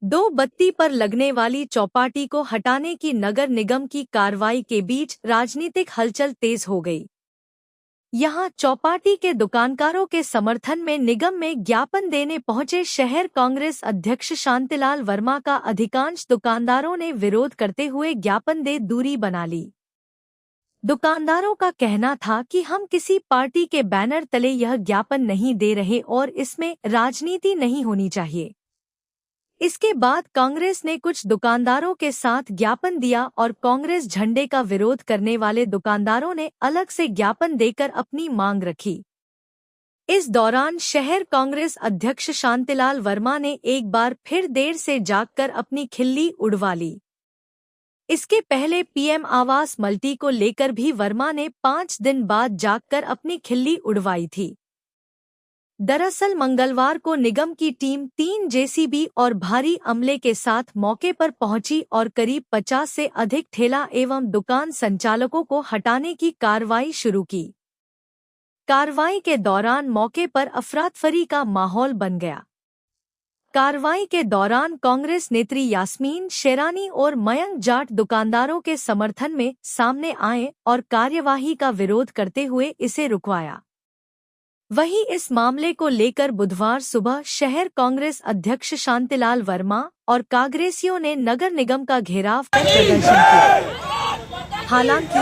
दो बत्ती पर लगने वाली चौपाटी को हटाने की नगर निगम की कार्रवाई के बीच राजनीतिक हलचल तेज हो गई। यहां चौपाटी के दुकानदारों के समर्थन में निगम में ज्ञापन देने पहुंचे शहर कांग्रेस अध्यक्ष शांतिलाल वर्मा का अधिकांश दुकानदारों ने विरोध करते हुए ज्ञापन दे दूरी बना ली। दुकानदारों का कहना था कि हम किसी पार्टी के बैनर तले यह ज्ञापन नहीं दे रहे और इसमें राजनीति नहीं होनी चाहिए। इसके बाद कांग्रेस ने कुछ दुकानदारों के साथ ज्ञापन दिया और कांग्रेस झंडे का विरोध करने वाले दुकानदारों ने अलग से ज्ञापन देकर अपनी मांग रखी। इस दौरान शहर कांग्रेस अध्यक्ष शांतिलाल वर्मा ने एक बार फिर देर से जागकर अपनी खिल्ली उड़वा ली। इसके पहले पीएम आवास मल्टी को लेकर भी वर्मा ने 5 दिन बाद जागकर अपनी खिल्ली उड़वाई थी। दरअसल मंगलवार को निगम की टीम 3 जेसीबी और भारी अमले के साथ मौके पर पहुंची और करीब 50 से अधिक ठेला एवं दुकान संचालकों को हटाने की कार्रवाई शुरू की। कार्रवाई के दौरान मौके पर अफरातफरी का माहौल बन गया। कार्रवाई के दौरान कांग्रेस नेत्री यास्मीन शेरानी और मयंक जाट दुकानदारों के समर्थन में सामने आए और कार्यवाही का विरोध करते हुए इसे रुकवाया। वहीं इस मामले को लेकर बुधवार सुबह शहर कांग्रेस अध्यक्ष शांतिलाल वर्मा और कांग्रेसियों ने नगर निगम का घेराव कर प्रदर्शन किया। हालांकि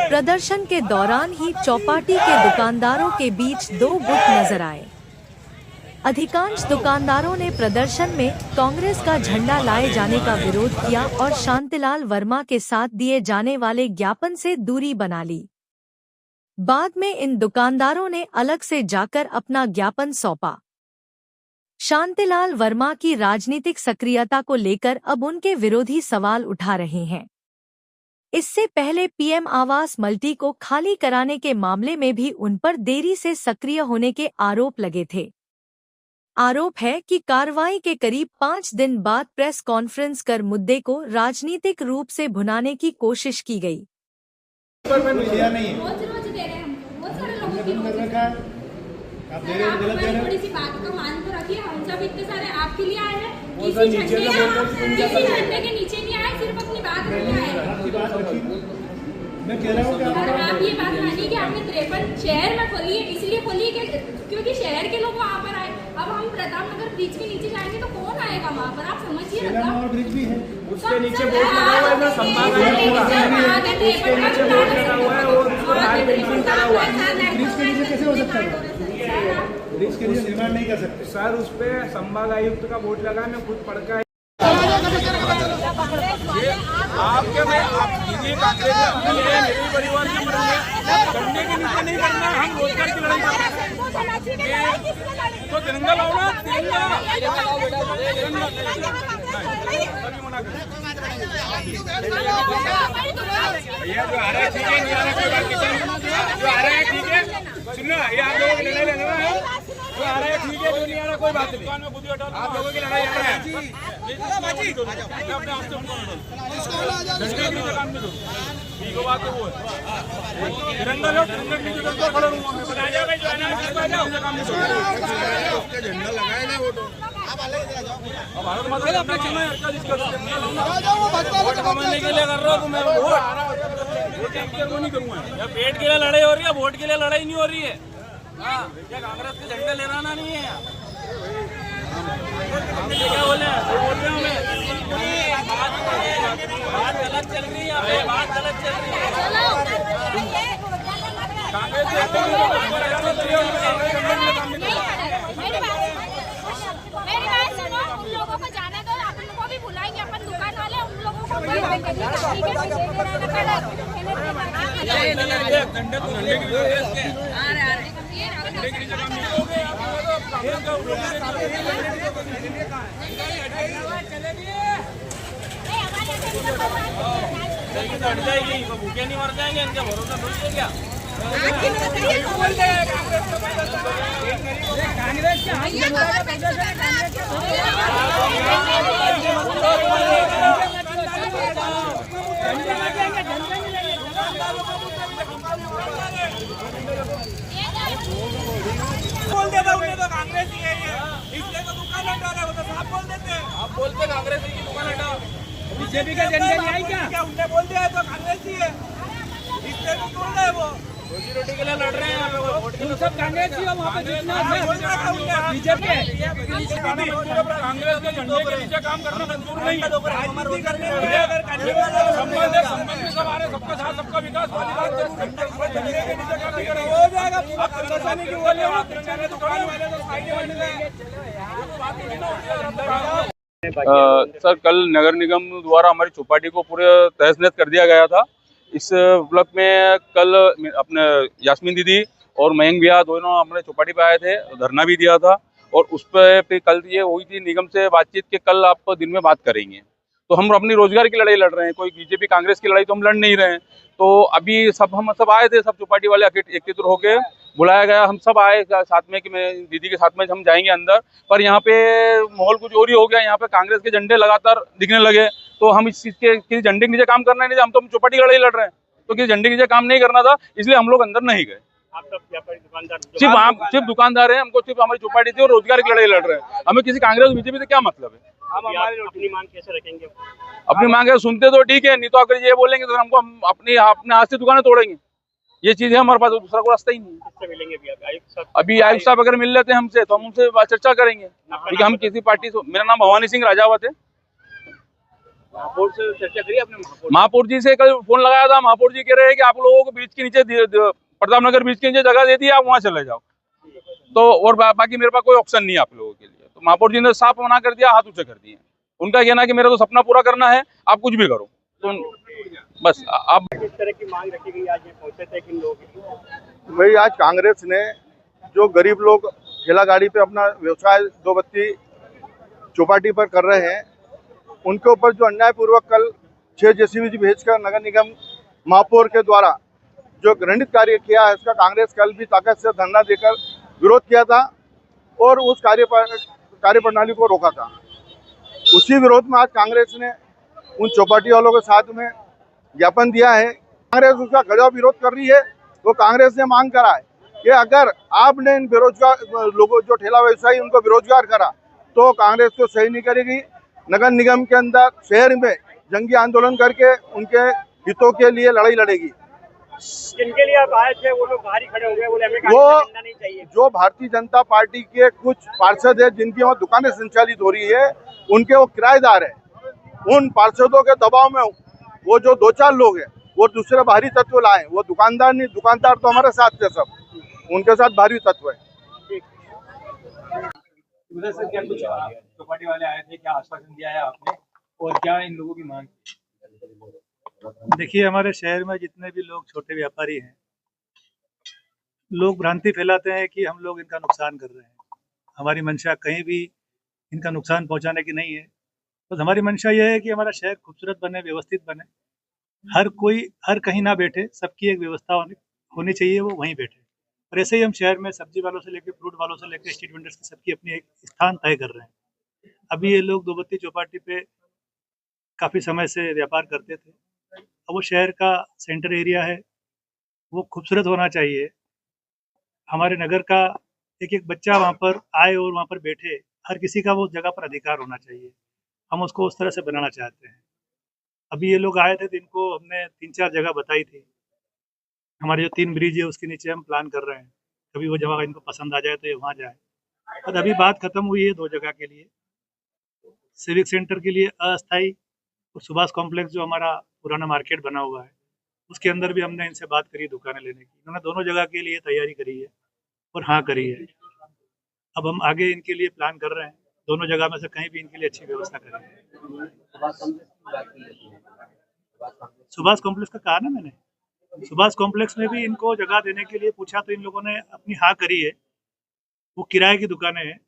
प्रदर्शन के दौरान ही चौपाटी के दुकानदारों के बीच 2 गुट नजर आए। अधिकांश दुकानदारों ने प्रदर्शन में कांग्रेस का झंडा लाए जाने का विरोध किया और शांतिलाल वर्मा के साथ दिए जाने वाले ज्ञापन से दूरी बना ली। बाद में इन दुकानदारों ने अलग से जाकर अपना ज्ञापन सौंपा। शांतिलाल वर्मा की राजनीतिक सक्रियता को लेकर अब उनके विरोधी सवाल उठा रहे हैं। इससे पहले पीएम आवास मल्टी को खाली कराने के मामले में भी उन पर देरी से सक्रिय होने के आरोप लगे थे। आरोप है कि कार्रवाई के करीब 5 दिन बाद प्रेस कॉन्फ्रेंस कर मुद्दे को राजनीतिक रूप से भुनाने की कोशिश की गई। थोड़ी सी बात को मान तो रखिए। हम सब इतने सारे आपके लिए आए हैं, किसी झंडे के नीचे नहीं आए, सिर्फ अपनी बात रखने आए। मैं कह रहा हूँ कि आप ये बात मानिए कि आपने 53 शहर में खोली है, इसलिए खोली है क्योंकि शहर के लोग वहाँ पर आए। अब हम प्रताप नगर ब्रिज के नीचे जाएंगे तो कौन आएगा वहाँ पर, आप समझिए। ब्रिज भी है, उसके नीचे बोर्ड लगा हुआ है ना, संभाग उसके नीचे बोर्ड लगा हुआ है और उसको बाहर पेंसिल करा हुआ है। ब्रिज के नीचे कैसे हो सकता है? ब्रिज के नीचे निर्माण नहीं कर सकते सर। उस पे संभाग आयुक्त का बोर्ड लगा है, मैं खुद पढ़ का आपके में मेरे परिवार के झंडे के नीचे नहीं करना, हम रोजगार की लड़ाई कर रहे हैं। तो तिरंगा लाओ ना, तिरंगा भैया जो आ रहा है ठीक है, नहीं आ रहा कोई बात नहीं। जो आ रहा है ठीक है, सुनो ये आप लोगों की लड़ाई लड़ रहा है। जो आ रहा है ठीक है, जो नहीं आ रहा कोई बात नहीं। आप लोगों की लड़ाई लड़ रहा है। अपने आप से ठीक बात है, वो तिरंगा लो, तिरंगा की जगह खड़ा हूँ मैं। बता जाओ भाई, जो है ना झंडा लगाए ना, वो तो अब भारत माता का अपना चुना है, जिसका कमाने के लिए कर रहा हूँ मैं। वो नहीं करूँगा या पेट के लिए लड़ाई हो रही है, वोट के लिए लड़ाई नहीं हो रही है। हाँ, क्या कांग्रेस के झंडे ले आना नहीं है? क्या बोले, बोल रहे हूँ मैं। बात गलत चल रही है, बात गलत चल रही है। कांग्रेस मेरी बात सुनो, उन लोगों को जाने दो, अपन को भी बुलाएंगे, अपन दुकान वाले उन लोगों को हट जाएगी, भूखे नहीं मर जाएंगे, इनका भरोसा थोड़ी है क्या? कांग्रेस बोल देता उन्हें तो कांग्रेस ही है। इसलिए तो दुकान हटा रहे हो, तो साफ बोल देते। आप बोलते कांग्रेस की दुकान हटाओ, बीजेपी का झंडा ले आई क्या? उनने बोल दिया है तो कांग्रेस ही है, इसलिए तो बोल रहे हैं वो रोजी रोटी के लिए लड़ रहे हैं यहाँ पे वो वोट के लिए। सब कांग्रेस ही हो, वहाँ पे जितना है बीजेपी कांग्रेस के झंडे के नीचे काम करना मंजूर नहीं है। संबंध है, संबंध में सब आ रहे, सबका साथ सबका विकास वाली बात झंडे के नीचे काम नहीं करेंगे, हो जाएगा। आप तिरंगा की बोले हो, तिरंगा के दुकान वाले तो साइड में बनने देंगे, बात नहीं ना होती है। सर, कल नगर निगम द्वारा हमारी चौपाटी को पूरे तहस नहस कर दिया गया था। इस उपलक्ष्य में कल अपने यास्मीन दीदी और मयंक भैया दोनों हमारे चौपाटी पे आए थे, धरना भी दिया था। और उस पे कल ये हुई थी निगम से बातचीत कि कल आप दिन में बात करेंगे। तो हम अपनी रोजगार की लड़ाई लड़ रहे हैं, कोई बीजेपी कांग्रेस की लड़ाई तो हम लड़ नहीं रहे हैं। तो अभी हम सब आए थे, सब चौपाटी वाले एकत्रित होके बुलाया गया, हम सब आए साथ में कि मैं दीदी के साथ में हम जाएंगे अंदर। पर यहाँ पे माहौल कुछ और ही हो गया, यहाँ पे कांग्रेस के झंडे लगातार दिखने लगे। तो हम इस चीज के किसी झंडे के नीचे काम करना नहीं था, हम तो चौपाटी की लड़ाई लड़ रहे हैं, तो किसी झंडे के नीचे काम नहीं करना था, इसलिए हम लोग अंदर नहीं गए। आप सब व्यापारी दुकानदार सिर्फ दुकानदार है, हमको सिर्फ हमारी चौपाटी थी और रोजगार की लड़ाई लड़ रहे हैं, हमें किसी कांग्रेस बीजेपी से क्या मतलब है। हम हमारी अपनी मांग कैसे रखेंगे? अपनी मांगे सुनते तो ठीक है, नहीं तो अगर ये बोलेंगे तो हम अपने हाथ से दुकानें तोड़ेंगे। ये चीज है हमारे पास, दूसरा कोई रास्ता ही नहीं है। किससे मिलेंगे अभी आयुक्त साहब अगर मिल लेते हैं हमसे तो हम उनसे चर्चा करेंगे, क्योंकि हम किसी पार्टी से। मेरा नाम भवानी सिंह राजावत है। महापौर से चर्चा करिए आपने? महापौर जी से कल फोन लगाया था, महापौर जी कह रहे हैं कि आप लोगों को बीच के नीचे प्रताप नगर बीच के नीचे जगह दे दी, आप वहाँ चले जाओ। तो और बाकी मेरे पास कोई ऑप्शन नहीं है आप लोगों के लिए। तो महापौर जी ने साफ मना कर दिया, हाथ ऊंचे कर दिए। उनका कहना है कि मेरा तो सपना पूरा करना है, आप कुछ भी करो। तो बस आप किस तरह की मांग रखी गई? आज ये पहुंचे थे किन लोगों की? भाई, आज कांग्रेस ने जो गरीब लोग ठेला गाड़ी पे अपना व्यवसाय दो बत्ती चौपाटी पर कर रहे हैं, उनके ऊपर जो अन्यायपूर्वक कल 6 जेसीबी भेजकर नगर निगम महापौर के द्वारा जो घृणित कार्य किया है, उसका कांग्रेस कल भी ताकत से धरना देकर विरोध किया था और उस कार्य प्रणाली को रोका था। उसी विरोध में आज कांग्रेस ने उन चौपाटी वालों के साथ में ज्ञापन दिया है। कांग्रेस उसका गजब विरोध कर रही है। तो कांग्रेस ने मांग करा है कि अगर आपने इन बेरोजगार लोगों, जो ठेला व्यवसायी, उनको बेरोजगार करा, तो कांग्रेस तो सही नहीं करेगी। नगर निगम के अंदर शहर में जंगी आंदोलन करके उनके हितों के लिए लड़ाई लड़ेगी। जिनके लिए आप आए थे वो लोग बाहर ही खड़े हो गए, बोले हमें वो झंडा नहीं चाहिए। जो भारतीय जनता पार्टी के कुछ पार्षद है, जिनकी वहाँ दुकानें संचालित हो रही है, उनके वो किराएदार है। उन पार्षदों के दबाव में वो जो 2-4 लोग हैं, वो दूसरे बाहरी तत्व लाए। वो दुकानदार नहीं, दुकानदार तो हमारे साथ थे, सब उनके साथ बाहरी तत्व है। उधर से क्या कुछ चौपाटी वाले आए थे, क्या आश्वासन दिया है आपने और क्या इन लोगों की मांग? देखिए, हमारे शहर में जितने भी लोग छोटे व्यापारी हैं, लोग भ्रांति फैलाते हैं कि हम लोग इनका नुकसान कर रहे हैं। हमारी मंशा कहीं भी इनका नुकसान पहुंचाने की नहीं है। बस हमारी मंशा यह है कि हमारा शहर खूबसूरत बने, व्यवस्थित बने, हर कहीं ना बैठे, सबकी एक व्यवस्था होनी चाहिए, वो वहीं बैठे। और ऐसे ही हम शहर में सब्जी वालों से लेकर, फ्रूट वालों से लेकर, स्ट्रीट वेंडर्स की सबकी अपनी एक स्थान तय कर रहे हैं। अभी ये लोग दो बत्ती चौपाटी पे काफ़ी समय से व्यापार करते थे। अब वो शहर का सेंटर एरिया है, वो खूबसूरत होना चाहिए। हमारे नगर का एक एक बच्चा वहाँ पर आए और वहाँ पर बैठे, हर किसी का वो जगह पर अधिकार होना चाहिए। हम उसको उस तरह से बनाना चाहते हैं। अभी ये लोग आए थे तो इनको हमने 3-4 जगह बताई थी। हमारे जो 3 ब्रिज है उसके नीचे हम प्लान कर रहे हैं, कभी वो जगह इनको पसंद आ जाए तो ये वहाँ जाए। और अभी बात खत्म हुई है 2 जगह के लिए, सिविक सेंटर के लिए अस्थाई और सुभाष कॉम्प्लेक्स जो हमारा पुराना मार्केट बना हुआ है, उसके अंदर भी हमने इनसे बात करी दुकानें लेने की। इन्होंने दोनों जगह के लिए तैयारी करी है और हाँ करी है। अब हम आगे इनके लिए प्लान कर रहे हैं, दोनों जगह में से कहीं भी इनके लिए अच्छी व्यवस्था करेंगे। सुभाष कॉम्प्लेक्स का कहा ना मैंने, सुभाष कॉम्प्लेक्स में भी इनको जगह देने के लिए पूछा तो इन लोगों ने अपनी हाँ करी है। वो किराए की दुकानें हैं,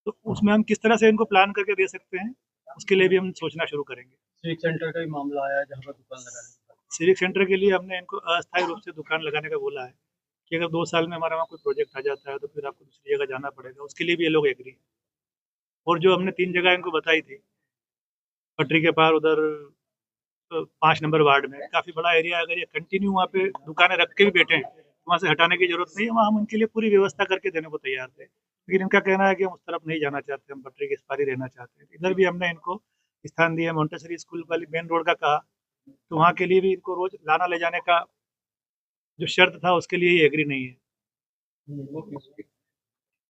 तो उसमें हम किस तरह से इनको प्लान करके दे सकते हैं, उसके लिए भी हम सोचना शुरू करेंगे। सिविक सेंटर का भी मामला आया जहाँ पर दुकान लगाने का। सिविक सेंटर के लिए हमने इनको अस्थायी रूप से दुकान लगाने का बोला है कि अगर 2 साल में हमारा वहाँ कोई प्रोजेक्ट आ जाता है तो फिर आपको दूसरी जगह जाना पड़ेगा। उसके लिए भी ये लोग एग्री हैं। और जो हमने 3 जगह इनको बताई थी, पटरी के पार उधर 5 नंबर वार्ड में काफ़ी बड़ा एरिया है, अगर ये कंटिन्यू वहाँ पे दुकानें रख के भी बैठे हैं तो वहाँ से हटाने की जरूरत नहीं है। वहाँ हम उनके लिए पूरी व्यवस्था करके देने को तैयार थे। लेकिन इनका कहना है कि हम उस तरफ नहीं जाना चाहते, हम पटरी के इस पार ही रहना चाहते हैं। इधर भी हमने इनको स्थान दिया। मोंटेसरी स्कूल वाली मेन रोड का कहा तो वहाँ के लिए भी इनको रोज लाना ले जाने का जो शर्त था उसके लिए ही एग्री नहीं है।